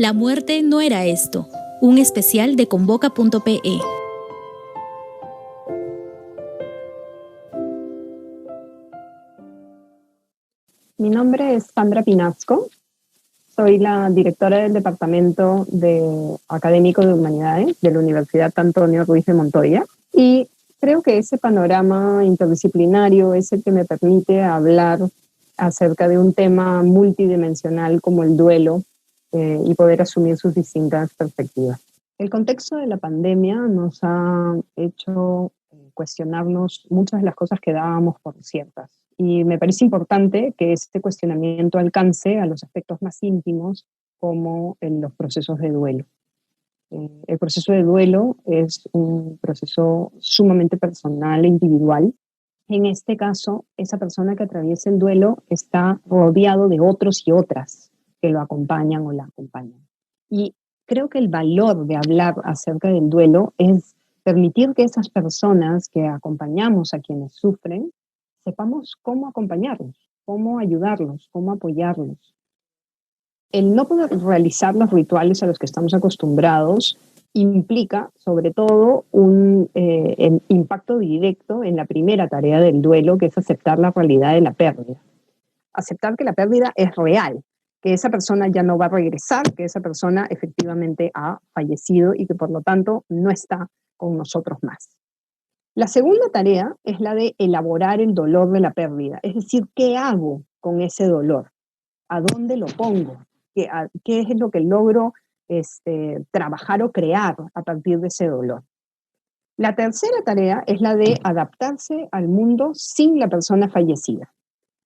La muerte no era esto. Un especial de Convoca.pe. Mi nombre es Sandra Pinasco. Soy la directora del Departamento Académico de Humanidades de la Universidad Antonio Ruiz de Montoya. Y creo que ese panorama interdisciplinario es el que me permite hablar acerca de un tema multidimensional como el duelo y poder asumir sus distintas perspectivas. El contexto de la pandemia nos ha hecho cuestionarnos muchas de las cosas que dábamos por ciertas. Y me parece importante que este cuestionamiento alcance a los aspectos más íntimos, como en los procesos de duelo. El proceso de duelo es un proceso sumamente personal e individual. En este caso, esa persona que atraviesa el duelo está rodeado de otros y otras que lo acompañan o la acompañan. Y creo que el valor de hablar acerca del duelo es permitir que esas personas que acompañamos a quienes sufren sepamos cómo acompañarlos, cómo ayudarlos, cómo apoyarlos. El no poder realizar los rituales a los que estamos acostumbrados implica, sobre todo, un impacto directo en la primera tarea del duelo, que es aceptar la realidad de la pérdida. Aceptar que la pérdida es real, que esa persona ya no va a regresar, que esa persona efectivamente ha fallecido y que por lo tanto no está con nosotros más. La segunda tarea es la de elaborar el dolor de la pérdida, es decir, ¿qué hago con ese dolor? ¿A dónde lo pongo? ¿Qué es lo que logro trabajar o crear a partir de ese dolor? La tercera tarea es la de adaptarse al mundo sin la persona fallecida.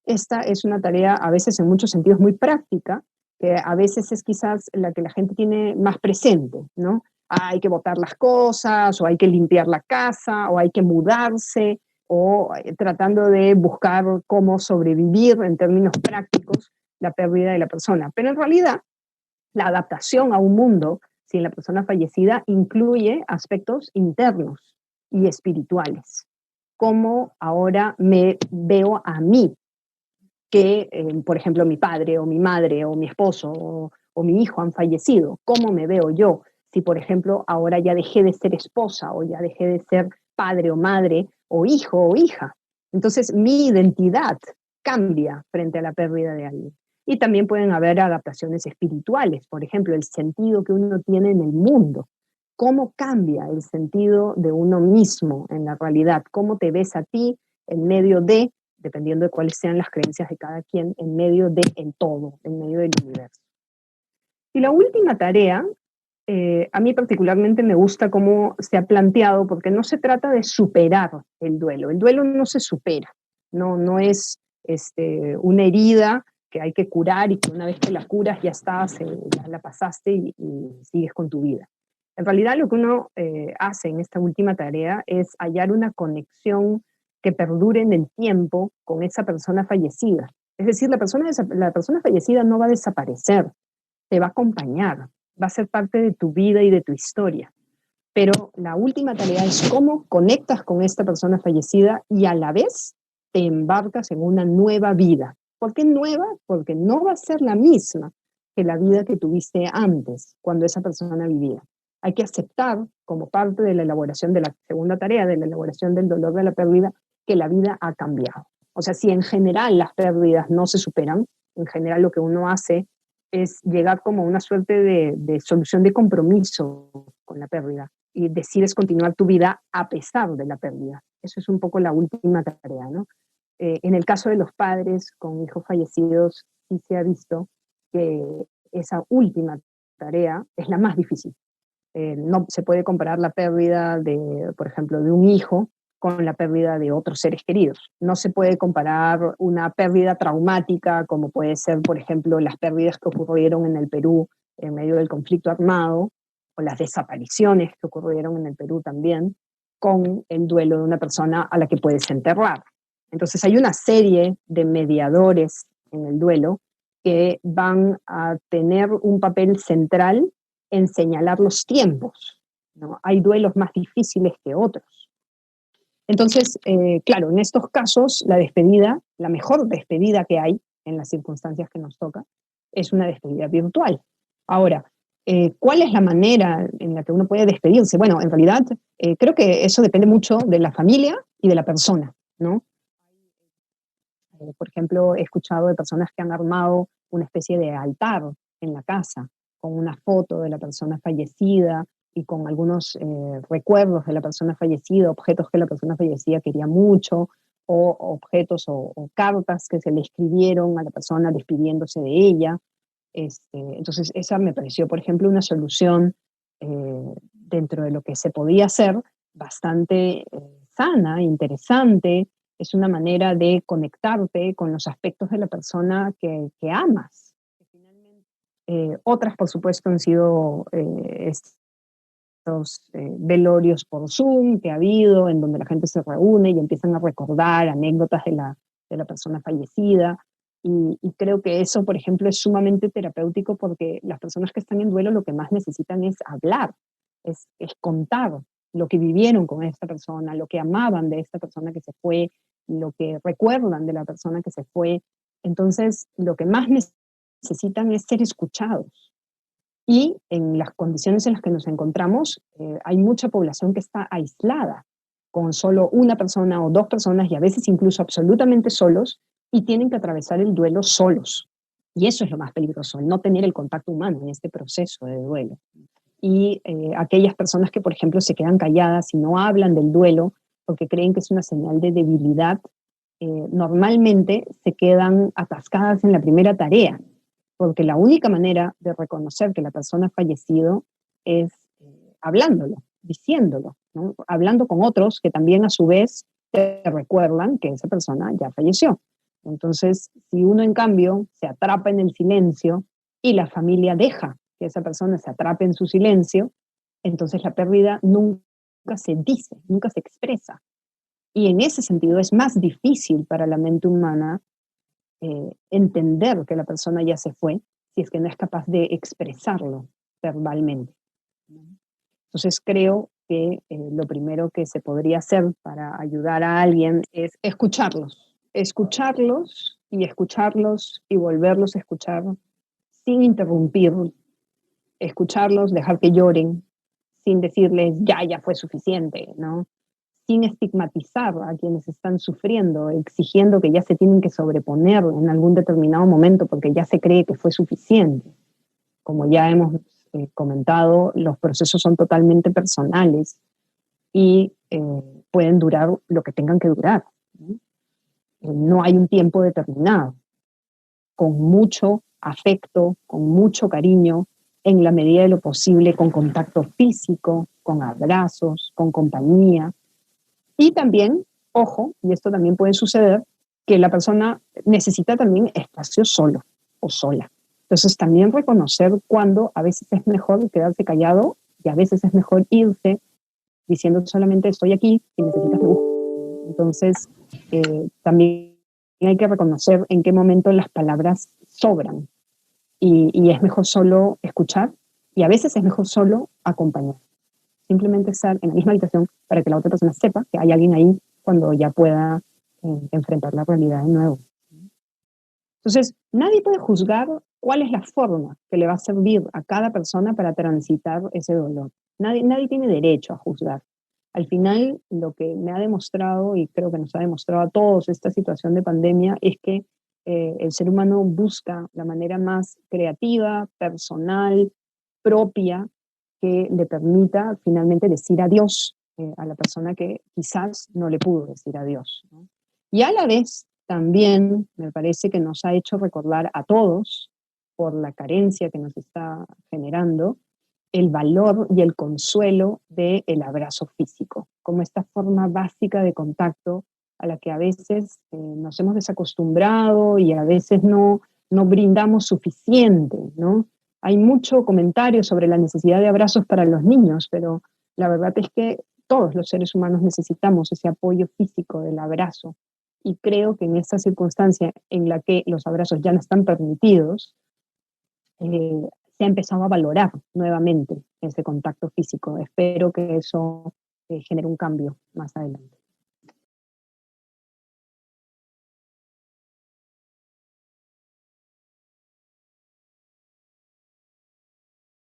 Esta es una tarea a veces en muchos sentidos muy práctica, que a veces es quizás la que la gente tiene más presente, ¿no? Hay que botar las cosas, o hay que limpiar la casa, o hay que mudarse, o tratando de buscar cómo sobrevivir en términos prácticos la pérdida de la persona. Pero en realidad, la adaptación a un mundo sin la persona fallecida incluye aspectos internos y espirituales. Cómo ahora me veo a mí, que, por ejemplo, mi padre o mi madre o mi esposo o mi hijo han fallecido. ¿Cómo me veo yo? Si, por ejemplo, ahora ya dejé de ser esposa o ya dejé de ser padre o madre o hijo o hija. Entonces, mi identidad cambia frente a la pérdida de alguien. Y también pueden haber adaptaciones espirituales, por ejemplo, el sentido que uno tiene en el mundo. ¿Cómo cambia el sentido de uno mismo en la realidad? ¿Cómo te ves a ti en medio de, dependiendo de cuáles sean las creencias de cada quien, en medio de el todo, en medio del universo? Y la última tarea, a mí particularmente me gusta cómo se ha planteado, porque no se trata de superar el duelo no se supera, no es una herida que hay que curar y que una vez que la curas ya está, ya la pasaste y sigues con tu vida. En realidad lo que uno hace en esta última tarea es hallar una conexión que perdure en el tiempo con esa persona fallecida. Es decir, la persona fallecida no va a desaparecer, te va a acompañar, va a ser parte de tu vida y de tu historia. Pero la última tarea es cómo conectas con esta persona fallecida y a la vez te embarcas en una nueva vida. ¿Por qué nueva? Porque no va a ser la misma que la vida que tuviste antes, cuando esa persona vivía. Hay que aceptar, como parte de la elaboración de la segunda tarea, de la elaboración del dolor de la pérdida, que la vida ha cambiado. O sea, si en general las pérdidas no se superan, en general lo que uno hace es llegar como una suerte de solución de compromiso con la pérdida y decides continuar tu vida a pesar de la pérdida. Eso es un poco la última tarea, ¿no? En el caso de los padres con hijos fallecidos, sí se ha visto que esa última tarea es la más difícil. No se puede comparar la pérdida de, por ejemplo, de un hijo con la pérdida de otros seres queridos. No se puede comparar una pérdida traumática, como puede ser, por ejemplo, las pérdidas que ocurrieron en el Perú en medio del conflicto armado, o las desapariciones que ocurrieron en el Perú también, con el duelo de una persona a la que puedes enterrar. Entonces hay una serie de mediadores en el duelo que van a tener un papel central en señalar los tiempos, ¿no? Hay duelos más difíciles que otros. Entonces, claro, en estos casos la despedida, la mejor despedida que hay en las circunstancias que nos toca, es una despedida virtual. Ahora, ¿Cuál es la manera en la que uno puede despedirse? Bueno, en realidad creo que eso depende mucho de la familia y de la persona, ¿no? Por ejemplo, he escuchado de personas que han armado una especie de altar en la casa con una foto de la persona fallecida y con algunos recuerdos de la persona fallecida, objetos que la persona fallecida quería mucho, o objetos o cartas que se le escribieron a la persona despidiéndose de ella. Entonces, esa me pareció, por ejemplo, una solución dentro de lo que se podía hacer bastante sana, interesante. Es una manera de conectarte con los aspectos de la persona que amas. Otras, por supuesto, han sido estos velorios por Zoom que ha habido, en donde la gente se reúne y empiezan a recordar anécdotas de la persona fallecida. Y creo que eso, por ejemplo, es sumamente terapéutico porque las personas que están en duelo lo que más necesitan es hablar, es contar lo que vivieron con esta persona, lo que amaban de esta persona que se fue, lo que recuerdan de la persona que se fue. Entonces, lo que más necesitan es ser escuchados. Y en las condiciones en las que nos encontramos, hay mucha población que está aislada, con solo una persona o dos personas y a veces incluso absolutamente solos, y tienen que atravesar el duelo solos. Y eso es lo más peligroso, el no tener el contacto humano en este proceso de duelo. Y aquellas personas que, por ejemplo, se quedan calladas y no hablan del duelo porque creen que es una señal de debilidad, normalmente se quedan atascadas en la primera tarea, porque la única manera de reconocer que la persona ha fallecido es hablándolo, diciéndolo, ¿no? Hablando con otros que también a su vez te recuerdan que esa persona ya falleció. Entonces, si uno en cambio se atrapa en el silencio y la familia deja que esa persona se atrape en su silencio, entonces la pérdida nunca se dice, nunca se expresa. Y en ese sentido es más difícil para la mente humana entender que la persona ya se fue si es que no es capaz de expresarlo verbalmente. Entonces creo que lo primero que se podría hacer para ayudar a alguien es escucharlos y escucharlos y volverlos a escuchar sin interrumpir, escucharlos, dejar que lloren, sin decirles ya fue suficiente, ¿no? Sin estigmatizar a quienes están sufriendo, exigiendo que ya se tienen que sobreponer en algún determinado momento porque ya se cree que fue suficiente. Como ya hemos comentado, los procesos son totalmente personales y pueden durar lo que tengan que durar. ¿No? No hay un tiempo determinado. Con mucho afecto, con mucho cariño, en la medida de lo posible, con contacto físico, con abrazos, con compañía. Y también, ojo, y esto también puede suceder, que la persona necesita también espacio solo o sola. Entonces también reconocer cuándo a veces es mejor quedarse callado y a veces es mejor irse diciendo solamente estoy aquí y necesitas me busco. Entonces también hay que reconocer en qué momento las palabras sobran y es mejor solo escuchar y a veces es mejor solo acompañar. Simplemente estar en la misma habitación para que la otra persona sepa que hay alguien ahí cuando ya pueda enfrentar la realidad de nuevo. Entonces, nadie puede juzgar cuál es la forma que le va a servir a cada persona para transitar ese dolor. Nadie tiene derecho a juzgar. Al final, lo que me ha demostrado, y creo que nos ha demostrado a todos esta situación de pandemia, es que el ser humano busca la manera más creativa, personal, propia, que le permita finalmente decir adiós a la persona que quizás no le pudo decir adiós, ¿no? Y a la vez, también me parece que nos ha hecho recordar a todos, por la carencia que nos está generando, el valor y el consuelo del abrazo físico, como esta forma básica de contacto a la que a veces nos hemos desacostumbrado y a veces no brindamos suficiente, ¿no? Hay mucho comentario sobre la necesidad de abrazos para los niños, pero la verdad es que todos los seres humanos necesitamos ese apoyo físico del abrazo. Y creo que en esta circunstancia en la que los abrazos ya no están permitidos, se ha empezado a valorar nuevamente ese contacto físico. Espero que eso genere un cambio más adelante.